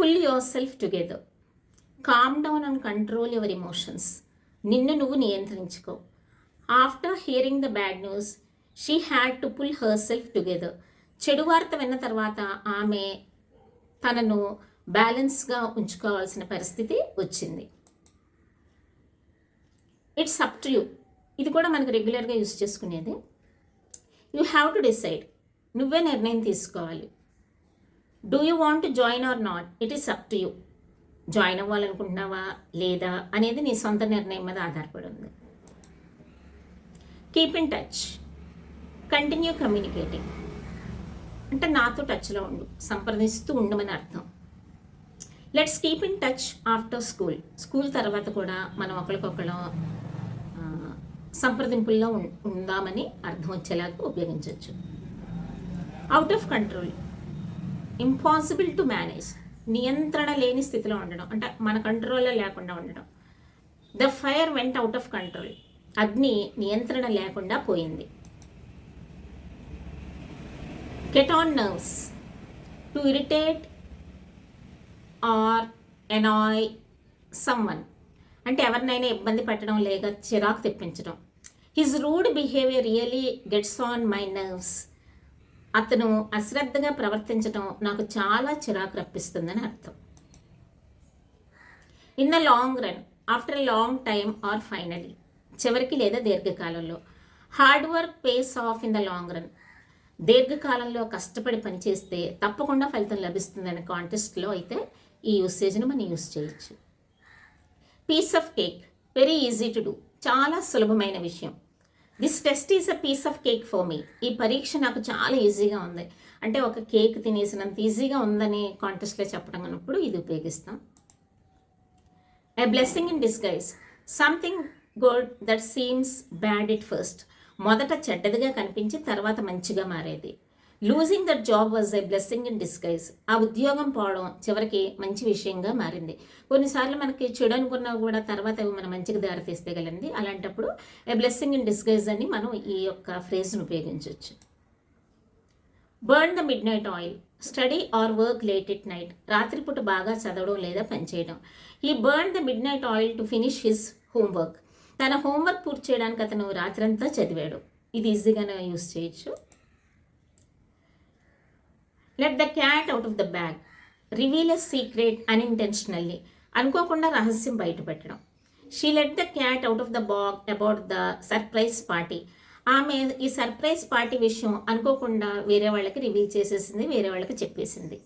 Pull yourself together, calm down and control your emotions. నిన్ను నువ్వు నియంత్రించుకో. After hearing the bad news she had to pull herself together. చెడు వార్త విన్న తర్వాత ఆమె తనను బ్యాలెన్స్గా ఉంచుకోవాల్సిన పరిస్థితి వచ్చింది. It's up to you. ఇది కూడా మనకు రెగ్యులర్గా యూజ్ చేసుకునేది. You have to decide. నువ్వే నిర్ణయం తీసుకోవాలి. Do you want to join or not, it is up to you. Join అవ్వాలనుకుంటున్నావా లేదా అనేది నీ సొంత నిర్ణయం మీద ఆధారపడి ఉంది. Keep in touch, continue communicating. అంటే నాతో టచ్లో ఉండు, సంప్రదిస్తూ ఉండమని అర్థం. Let's keep in touch after school. School తర్వాత కూడా మనం ఒకరికొకరు సంప్రదింపుల్లో ఉందామని అర్థం వచ్చేలాగా ఉపయోగించవచ్చు. Out of control, impossible to manage. నియంత్రణ లేని స్థితిలో ఉండడం, అంటే మన కంట్రోల్లో లేకుండా ఉండడం. The fire went out of control. అగ్ని నియంత్రణ లేకుండా పోయింది. Get on nerves, to irritate or annoy someone. అంటే ఎవరినైనా ఇబ్బంది పెట్టడం లేక చిరాకు తెప్పించడం. His rude behaviour really gets on my nerves. అతను అశ్రద్ధగా ప్రవర్తించడం నాకు చాలా చిరాకు రప్పిస్తుందని అర్థం. In the long run, after a long time or finally. చివరికి లేదా దీర్ఘకాలంలో. Hard work pays of in the long run. దీర్ఘకాలంలో కష్టపడి పనిచేస్తే తప్పకుండా ఫలితం లభిస్తుందనే కాంటెస్ట్లో అయితే ఈ యూసేజ్ని మనం యూజ్ చేయొచ్చు. Piece of cake, very easy to do. చాలా సులభమైన విషయం. This test is a piece of cake for me. ఈ పరీక్ష నాకు చాలా ఈజీగా ఉంది. అంటే ఒక కేక్ తినేసినంత ఈజీగా ఉందని కాంటెస్ట్లో చెప్పడం అన్నప్పుడు ఇది ఉపయోగిస్తాం. A blessing in disguise, something good that seems bad it first. మొదట చెడ్డదిగా కనిపించి తర్వాత మంచిగా మారేది. Losing that job was a blessing in disguise. ఆ ఉద్యోగం పోవడం చివరికి మంచి విషయంగా మారింది. కొన్నిసార్లు మనకి చెడు అనుకున్నా కూడా తర్వాత అవి మన మంచికి దారితీస్తే కలండి. అలాంటప్పుడు ఏ బ్లెస్సింగ్ ఇన్ డిస్గైజ్ అని మనం ఈ యొక్క ఫ్రేజ్ను ఉపయోగించవచ్చు. Burn the midnight oil, study or work late at night. రాత్రిపూట బాగా చదవడం లేదా పనిచేయడం. ఈ burn the midnight oil to finish his homework. తన హోంవర్క్ పూర్తి చేయడానికి అతను రాత్రంతా చదివాడు. ఇది ఈజీగానే యూజ్ చేయొచ్చు. Let the cat out of the bag, reveal a secret unintentionally. అనుకోకుండా రహస్యం బయటపెట్టడం. She let the cat out of the bag about the surprise party. ఆమె ఈ సర్ప్రైజ్ పార్టీ విషయం అనుకోకుండా వేరే వాళ్ళకి రివీల్ చేసేసింది, వేరే వాళ్ళకి చెప్పేసింది.